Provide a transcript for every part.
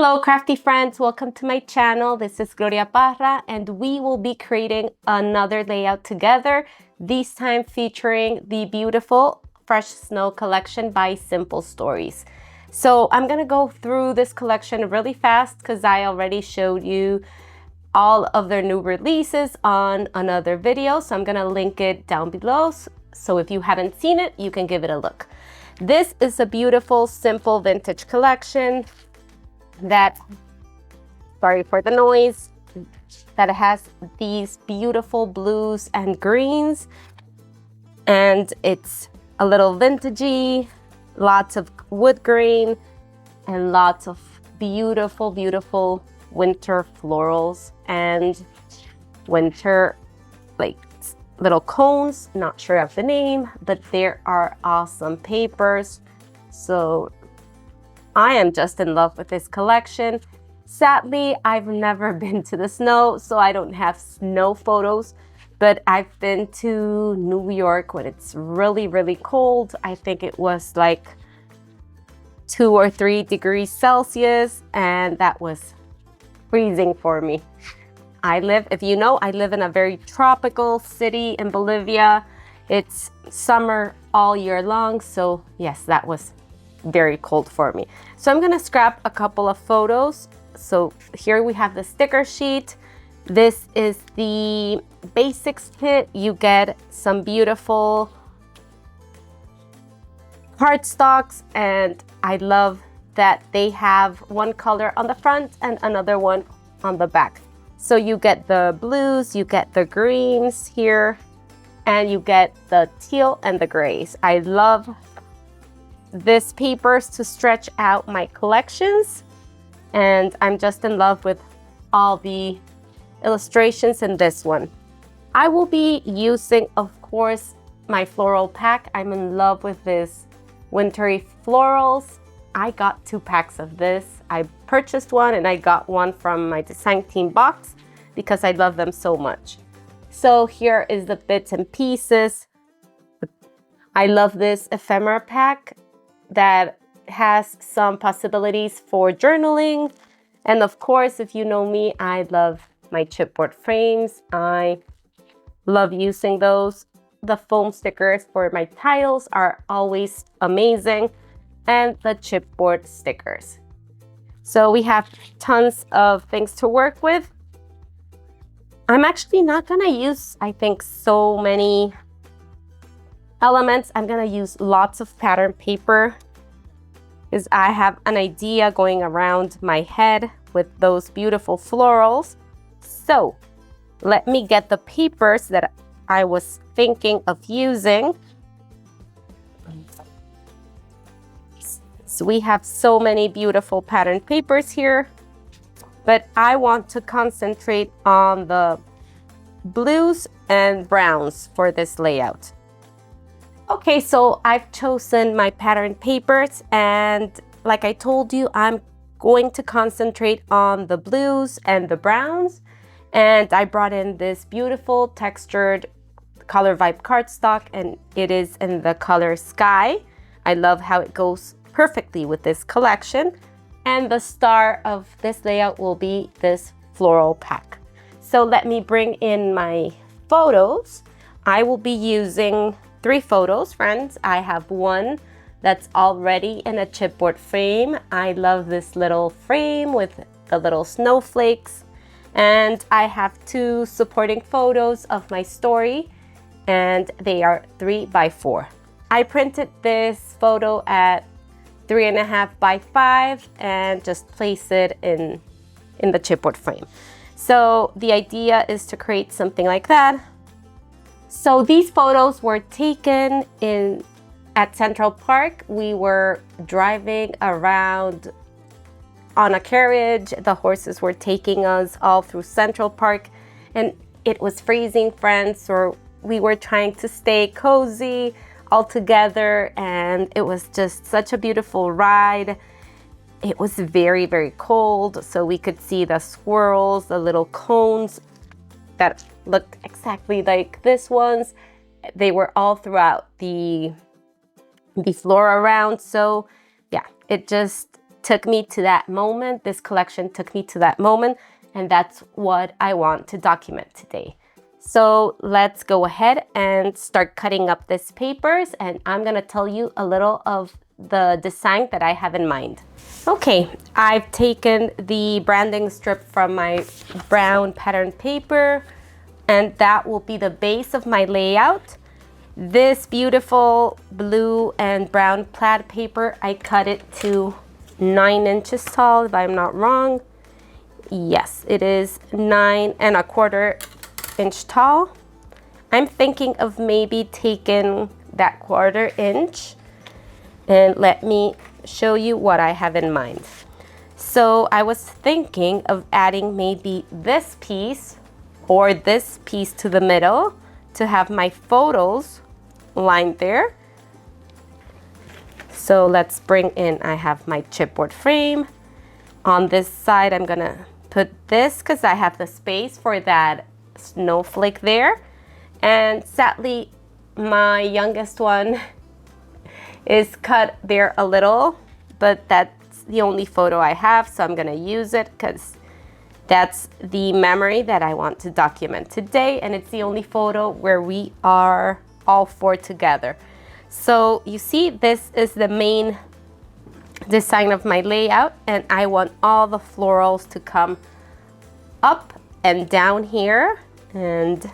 Hello crafty friends, welcome to my channel. This is Gloria Parra and we will be creating another layout together, this time featuring the beautiful Fresh Snow collection by Simple Stories. So I'm gonna go through this collection really fast because I already showed you all of their new releases on another video. So I'm gonna link it down below. So if you haven't seen it, you can give it a look. This is a beautiful, simple vintage collection that, sorry for the noise, that has these beautiful blues and greens, and it's a little vintagey, lots of wood grain and lots of beautiful winter florals and winter like little cones. Not sure of the name, but there are awesome papers. So I am just in love with this collection. Sadly, I've never been to the snow, so I don't have snow photos, but I've been to New York when it's really cold. I think it was like 2 or 3 degrees Celsius, and that was freezing for me. If you know, I live in a very tropical city in Bolivia. It's summer all year long, so yes, that was very cold for me. So I'm gonna scrap a couple of photos. So here we have the sticker sheet. This is the basics kit. You get some beautiful cardstocks, and I love that they have one color on the front and another one on the back. So you get the blues, you get the greens here, and you get the teal and the grays. I love this papers to stretch out my collections, and I'm just in love with all the illustrations in this one. I will be using, of course, my floral pack. I'm in love with this wintry florals. I got 2 packs of this. I purchased one and I got one from my design team box because I love them so much. So here is the bits and pieces. I love this ephemera pack that has some possibilities for journaling. And of course, if you know me, I love my chipboard frames. I love using those. The foam stickers for my tiles are always amazing, and the chipboard stickers. So we have tons of things to work with. I'm actually not gonna use, I think, so many elements. I'm gonna use lots of pattern paper because I have an idea going around my head with those beautiful florals. So let me get the papers that I was thinking of using. So we have so many beautiful pattern papers here, but I want to concentrate on the blues and browns for this layout. Okay, so I've chosen my pattern papers, and like I told you, I'm going to concentrate on the blues and the browns. And I brought in this beautiful textured Color Vibe cardstock, and it is in the color Sky. I love how it goes perfectly with this collection. And the star of this layout will be this floral pack. So let me bring in my photos. I will be using 3 photos, friends. I have one that's already in a chipboard frame. I love this little frame with the little snowflakes. And I have 2 supporting photos of my story, and they are 3 by 4. I printed this photo at 3.5 by 5 and just place it in the chipboard frame. So the idea is to create something like that. So these photos were taken at Central Park. We were driving around on a carriage. The horses were taking us all through Central Park, and it was freezing, friends. So we were trying to stay cozy all together, and it was just such a beautiful ride. It was very cold, so we could see the swirls, the little cones that looked exactly like this ones. They were all throughout the floor around. So yeah, it just took me to that moment. This collection took me to that moment, and that's what I want to document today. So let's go ahead and start cutting up these papers, and I'm gonna tell you a little of the design that I have in mind. Okay, I've taken the branding strip from my brown pattern paper, and that will be the base of my layout. This beautiful blue and brown plaid paper, I cut it to 9 inches tall, if I'm not wrong. Yes, it is 9¼ inch tall. I'm thinking of maybe taking that 1/4 inch, and let me show you what I have in mind. So I was thinking of adding maybe this piece or this piece to the middle to have my photos lined there. So let's bring in, I have my chipboard frame. On this side, I'm gonna put this because I have the space for that snowflake there. And sadly, my youngest one is cut there a little, but that's the only photo I have, so I'm gonna use it because that's the memory that I want to document today, and it's the only photo where we are all 4 together. So you see, this is the main design of my layout, and I want all the florals to come up and down here. And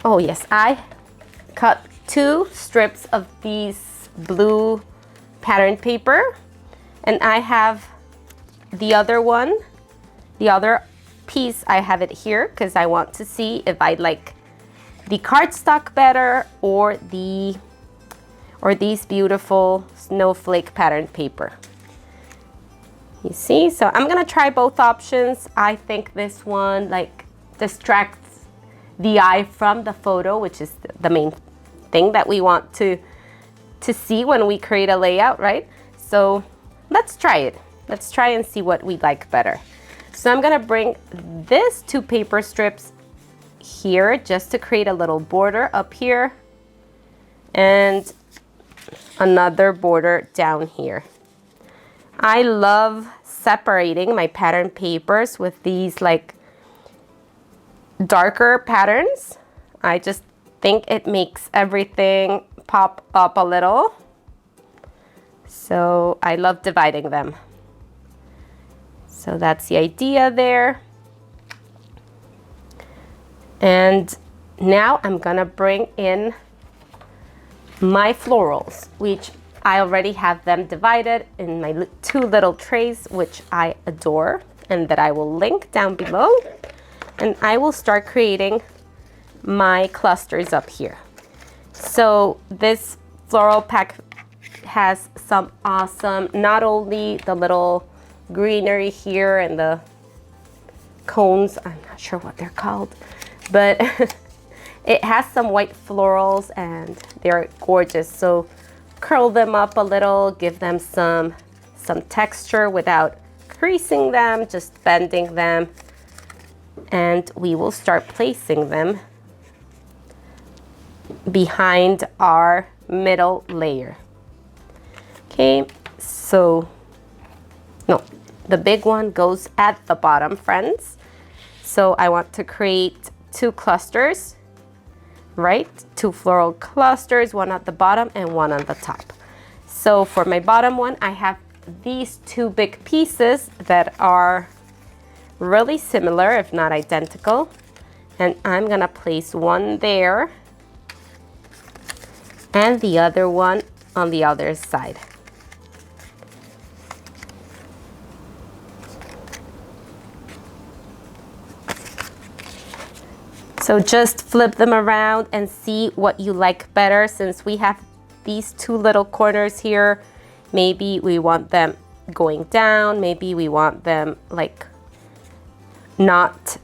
oh yes, I cut 2 strips of these blue pattern paper, and I have the other one, the other piece, I have it here because I want to see if I like the cardstock better or these beautiful snowflake pattern paper. You see, so I'm gonna try both options. I think this one like distracts the eye from the photo, which is the main thing that we want to see when we create a layout, right? So let's try it. Let's try and see what we like better. So I'm gonna bring this 2 paper strips here just to create a little border up here and another border down here. I love separating my pattern papers with these like darker patterns. I just think it makes everything pop up a little. So I love dividing them. So that's the idea there. And now I'm gonna bring in my florals, which I already have them divided in my 2 little trays, which I adore and that I will link down below. And I will start creating my clusters up here. So this floral pack has some awesome, not only the little greenery here and the cones, I'm not sure what they're called, but it has some white florals and they're gorgeous. So curl them up a little, give them some texture without creasing them, just bending them. And we will start placing them behind our middle layer. Okay, so no, the big one goes at the bottom, friends. So I want to create 2 clusters, right? 2 floral clusters, one at the bottom and one on the top. So for my bottom one, I have these 2 big pieces that are really similar, if not identical. And I'm gonna place one there and the other one on the other side. So just flip them around and see what you like better. Since we have these 2 little corners here, maybe we want them going down, maybe we want them like not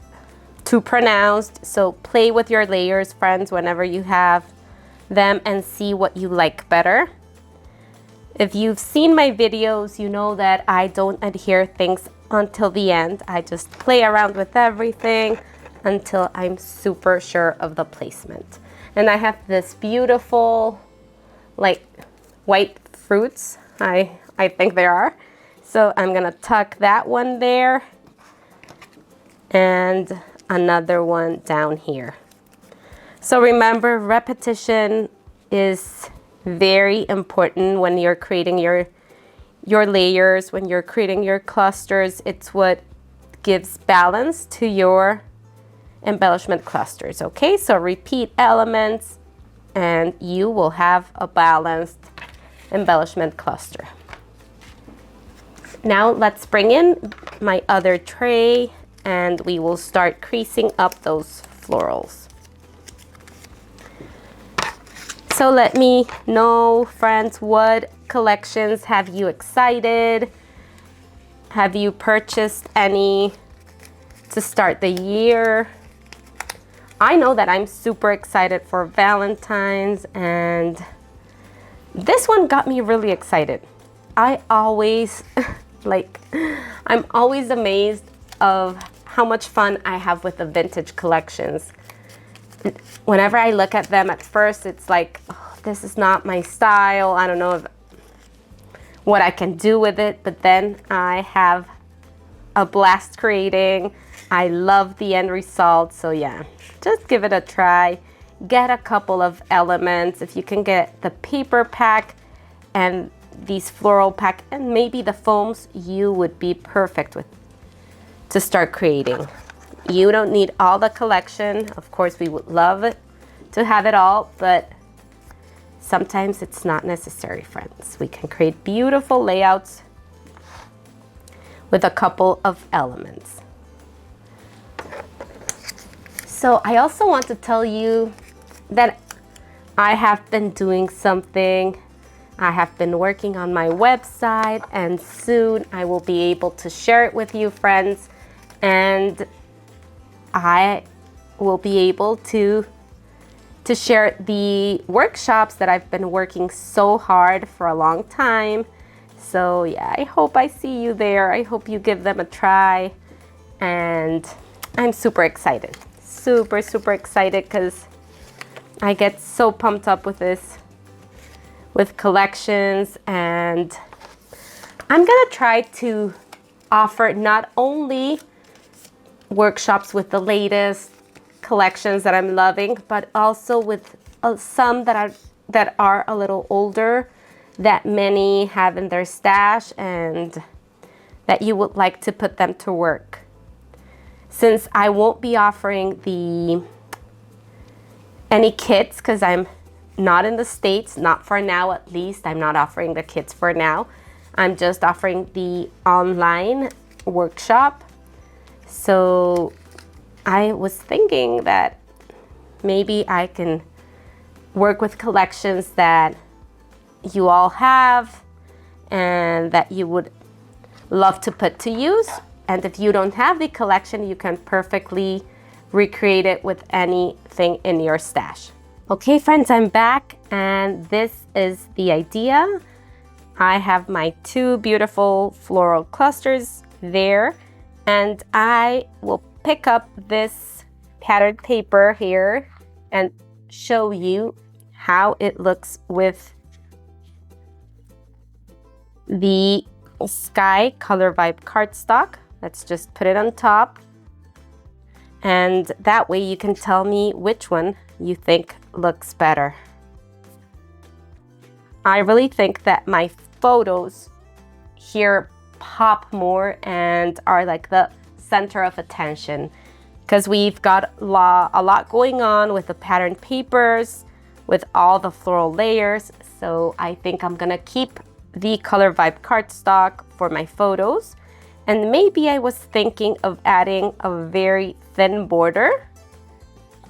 too pronounced. So play with your layers, friends, whenever you have them and see what you like better. If you've seen my videos, you know that I don't adhere things until the end. I just play around with everything until I'm super sure of the placement. And I have this beautiful like white fruits, I think there are. So I'm gonna tuck that one there and another one down here. So remember, repetition is very important when you're creating your layers, when you're creating your clusters. It's what gives balance to your embellishment clusters. Okay, so repeat elements and you will have a balanced embellishment cluster. Now let's bring in my other tray and we will start creasing up those florals. So let me know, friends, what collections have you excited? Have you purchased any to start the year? I know that I'm super excited for Valentine's, and this one got me really excited. I always, I'm always amazed of how much fun I have with the vintage collections. Whenever I look at them at first, it's like, oh, this is not my style. I don't know what I can do with it, but then I have a blast creating. I love the end result. So yeah, just give it a try. Get a couple of elements. If you can get the paper pack and these floral pack and maybe the foams, you would be perfect with to start creating. You don't need all the collection. Of course, we would love it to have it all, but sometimes it's not necessary, friends. We can create beautiful layouts with a couple of elements. So I also want to tell you that I have been doing something. I have been working on my website, and soon I will be able to share it with you, friends. And I will be able to share the workshops that I've been working so hard for a long time. So yeah, I hope I see you there. I hope you give them a try. And I'm super excited. Super, super excited because I get so pumped up with this, with collections. And I'm gonna try to offer not only workshops with the latest collections that I'm loving, but also with some that are a little older, that many have in their stash and that you would like to put them to work. Since I won't be offering any kits because I'm not in the States, not for now at least. I'm not offering the kits for now. I'm just offering the online workshop. So I was thinking that maybe I can work with collections that you all have and that you would love to put to use. And if you don't have the collection, you can perfectly recreate it with anything in your stash. Okay, friends, I'm back, and this is the idea. I have my 2 beautiful floral clusters there, and I will pick up this patterned paper here and show you how it looks with the Sky Color Vibe cardstock. Let's just put it on top, and that way you can tell me which one you think looks better. I really think that my photos here pop more and are like the center of attention because we've got a lot going on with the patterned papers, with all the floral layers. So I think I'm gonna keep the Color Vibe cardstock for my photos. And maybe I was thinking of adding a very thin border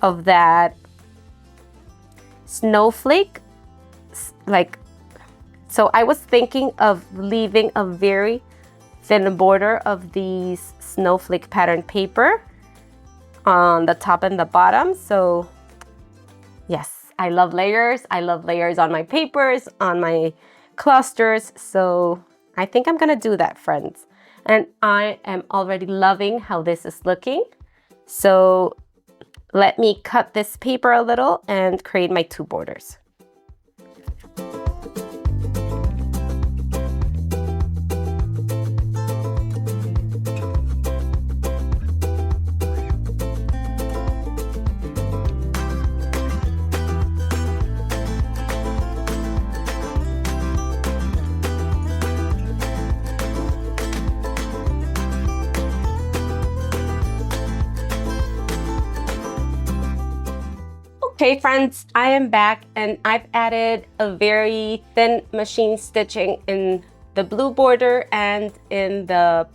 of that snowflake, so I was thinking of leaving a very thin border of these snowflake pattern paper on the top and the bottom. So yes, I love layers. I love layers on my papers, on my clusters. So I think I'm gonna do that, friends. And I am already loving how this is looking. So let me cut this paper a little and create my 2 borders. Okay friends, I am back and I've added a very thin machine stitching in the blue border and in the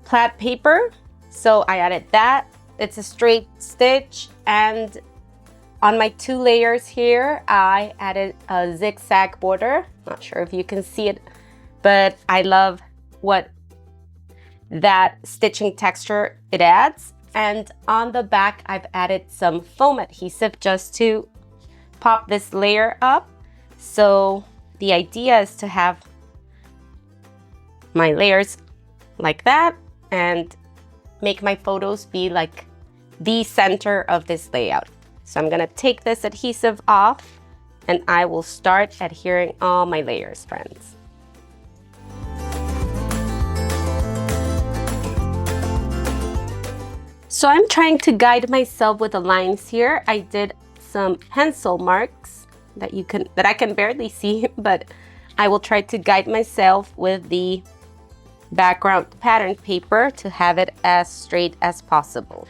plaid paper. So I added that. It's a straight stitch, and on my 2 layers here, I added a zigzag border. Not sure if you can see it, but I love what that stitching texture it adds. And on the back, I've added some foam adhesive just to pop this layer up. So the idea is to have my layers like that and make my photos be like the center of this layout. So I'm gonna take this adhesive off and I will start adhering all my layers, friends. So I'm trying to guide myself with the lines here. I did some pencil marks that I can barely see, but I will try to guide myself with the background pattern paper to have it as straight as possible.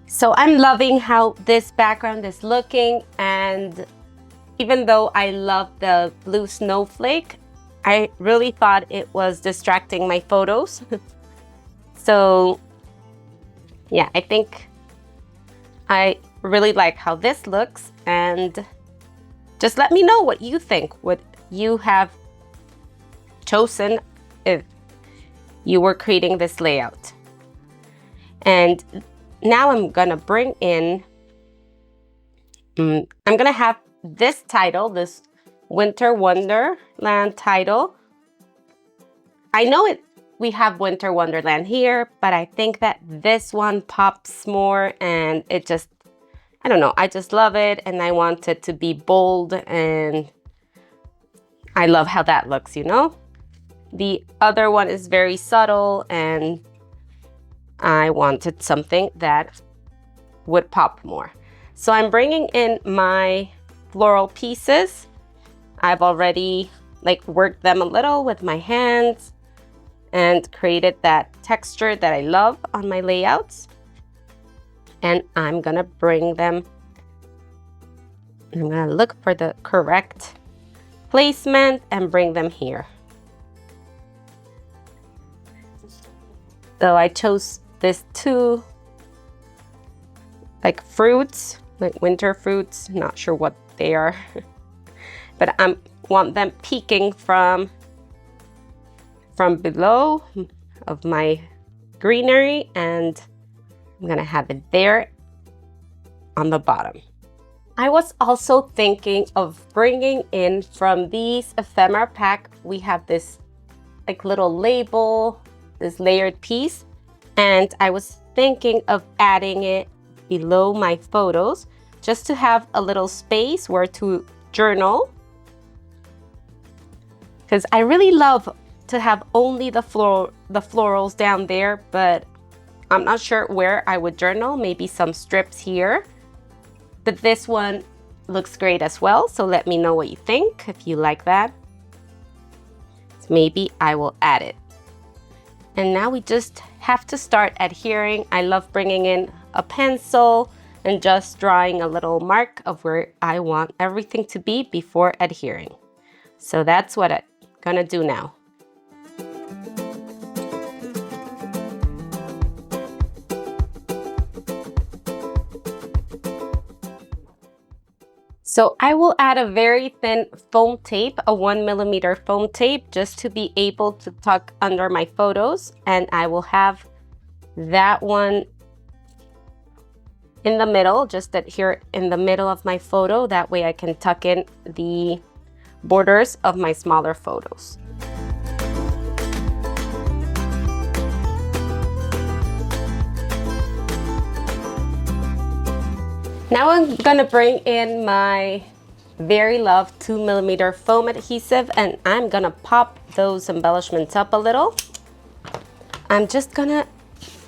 So I'm loving how this background is looking, and even though I love the blue snowflake, I really thought it was distracting my photos. So yeah, I think I really like how this looks, and just let me know what you think, what you have chosen if you were creating this layout. And now I'm gonna bring in, I'm gonna have this title, this Winter Wonderland title. I know we have Winter Wonderland here, but I think that this one pops more, and it just, I don't know, I just love it, and I want it to be bold, and I love how that looks, you know? The other one is very subtle, and I wanted something that would pop more. So I'm bringing in my floral pieces. I've already worked them a little with my hands and created that texture that I love on my layouts. And I'm gonna bring them, I'm gonna look for the correct placement and bring them here. So I chose these 2 fruits, winter fruits, not sure what they are, but I want them peeking from below of my greenery, and I'm gonna have it there on the bottom. I was also thinking of bringing in from these ephemera pack, we have this little label, this layered piece, and I was thinking of adding it below my photos just to have a little space where to journal, because I really love to have only the florals down there, but I'm not sure where I would journal, maybe some strips here. But this one looks great as well, so let me know what you think, if you like that. So maybe I will add it. And now we just have to start adhering. I love bringing in a pencil and just drawing a little mark of where I want everything to be before adhering. So that's what I'm gonna do now. So I will add a very thin foam tape, a 1mm foam tape, just to be able to tuck under my photos. And I will have that one in the middle, just here in the middle of my photo. That way I can tuck in the borders of my smaller photos. Now I'm gonna bring in my very loved 2mm foam adhesive, and I'm gonna pop those embellishments up a little. I'm just gonna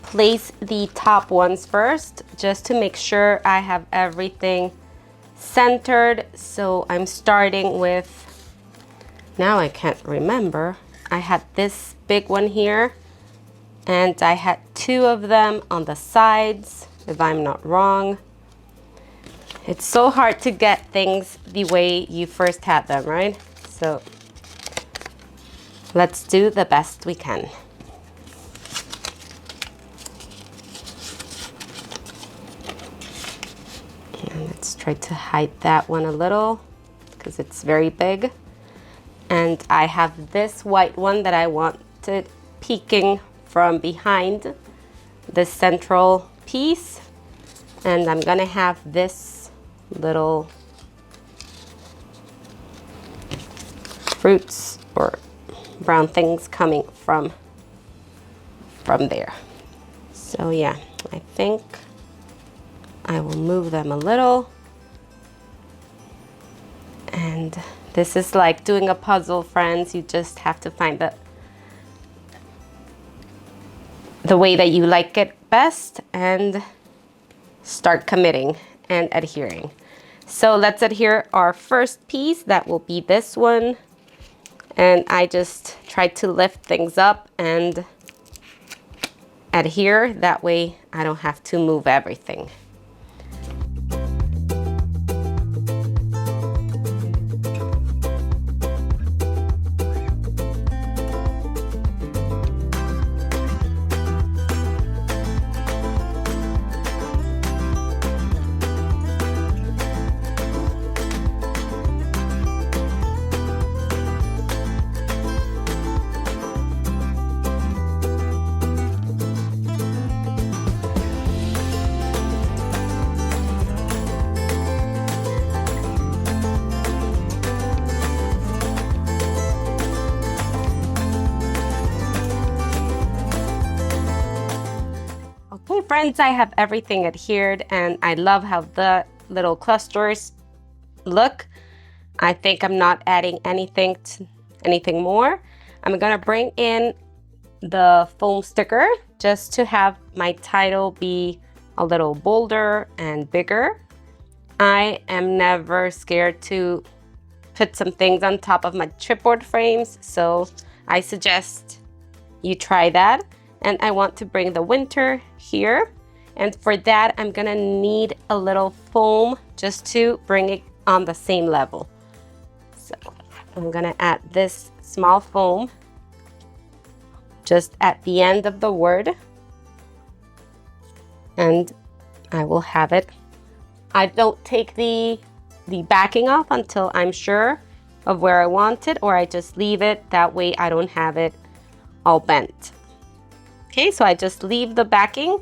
place the top ones first, just to make sure I have everything centered. So I'm starting with, now I can't remember, I had this big one here, and I had 2 of them on the sides, if I'm not wrong. It's so hard to get things the way you first had them, right? So let's do the best we can. And let's try to hide that one a little because it's very big. And I have this white one that I wanted peeking from behind the central piece. And I'm gonna have this little fruits or brown things coming from there. So yeah, I think I will move them a little. And this is like doing a puzzle, friends. You just have to find the way that you like it best and start committing and adhering. So let's adhere our first piece. That will be this one. And I just try to lift things up and adhere. That way I don't have to move everything. Okay, friends, I have everything adhered and I love how the little clusters look. I think I'm not adding anything more. I'm gonna bring in the foam sticker just to have my title be a little bolder and bigger. I am never scared to put some things on top of my chipboard frames, so I suggest you try that. And I want to bring the winter here. And for that, I'm gonna need a little foam just to bring it on the same level. So I'm gonna add this small foam just at the end of the word. And I will have it. I don't take the backing off until I'm sure of where I want it, or I just leave it. That way I don't have it all bent. Okay, so I just leave the backing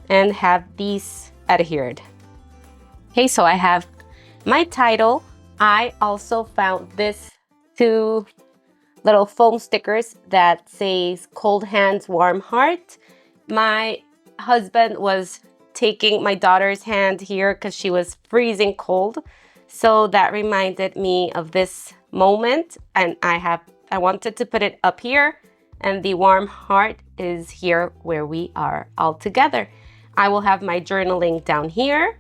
and have these adhered. Okay, so I have my title. I also found this 2 little foam stickers that says cold hands, warm heart. My husband was taking my daughter's hand here because she was freezing cold. So that reminded me of this moment, and I wanted to put it up here. And the warm heart is here where we are all together. I will have my journaling down here.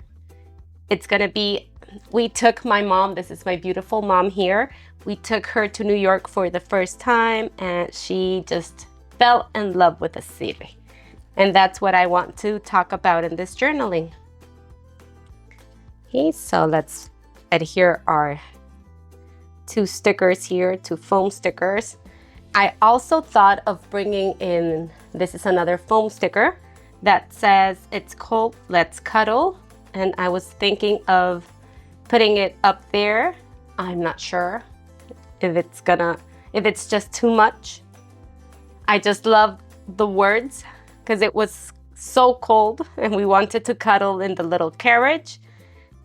It's gonna be, we took my mom, this is my beautiful mom here. We took her to New York for the first time and she just fell in love with the city. And that's what I want to talk about in this journaling. Okay, so let's adhere our 2 stickers here, 2 foam stickers. I also thought of bringing in, this is another foam sticker that says it's cold, let's cuddle. And I was thinking of putting it up there. I'm not sure if it's just too much. I just love the words because it was so cold and we wanted to cuddle in the little carriage,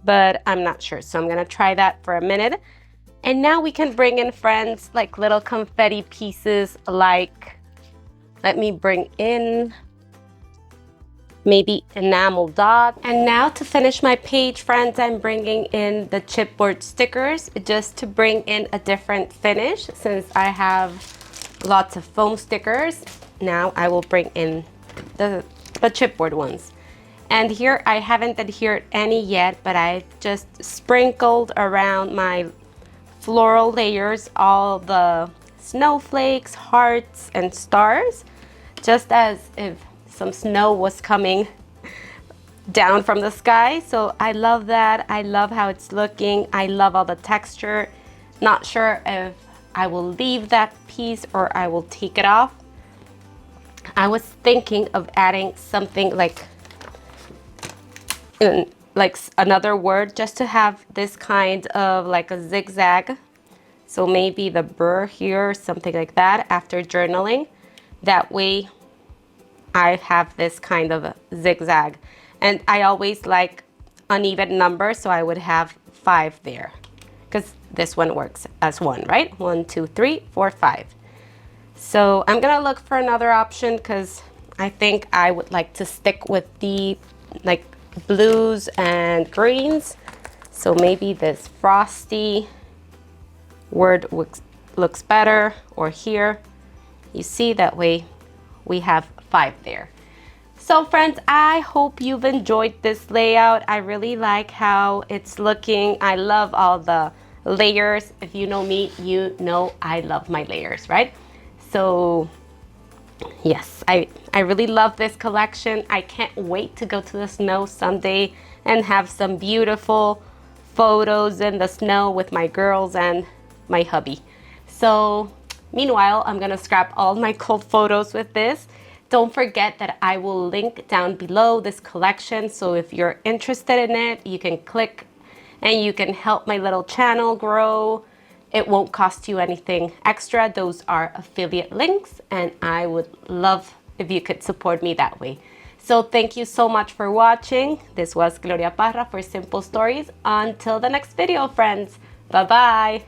but I'm not sure. So I'm gonna try that for a minute. And now we can bring in, friends, like little confetti pieces, like, let me bring in maybe enamel dot. And now to finish my page, friends, I'm bringing in the chipboard stickers just to bring in a different finish. Since I have lots of foam stickers, now I will bring in the chipboard ones. And here I haven't adhered any yet, but I just sprinkled around my floral layers all the snowflakes, hearts, and stars, just as if some snow was coming down from the sky. So I love that. I love how it's looking. I love all the texture. Not sure if I will leave that piece or I will take it off. I was thinking of adding something like another word just to have this kind of like a zigzag. So maybe the burr here or something like that after journaling. That way I have this kind of a zigzag. And I always like uneven numbers, so I would have 5 there. Because this one works as 1, right? 1, 2, 3, 4, 5. So I'm gonna look for another option because I think I would like to stick with the like blues and greens. So maybe this frosty word looks better, or here. You see, that way we have 5 there. So friends, I hope you've enjoyed this layout. I really like how it's looking. I love all the layers. If you know me, you know I love my layers, right? So yes, I really love this collection. I can't wait to go to the snow someday and have some beautiful photos in the snow with my girls and my hubby. So meanwhile, I'm gonna scrap all my cold photos with this. Don't forget that I will link down below this collection, so if you're interested in it, you can click and you can help my little channel grow. It won't cost you anything extra. Those are affiliate links, and I would love if you could support me that way. So thank you so much for watching. This was Gloria Parra for Simple Stories. Until the next video, friends. Bye-bye.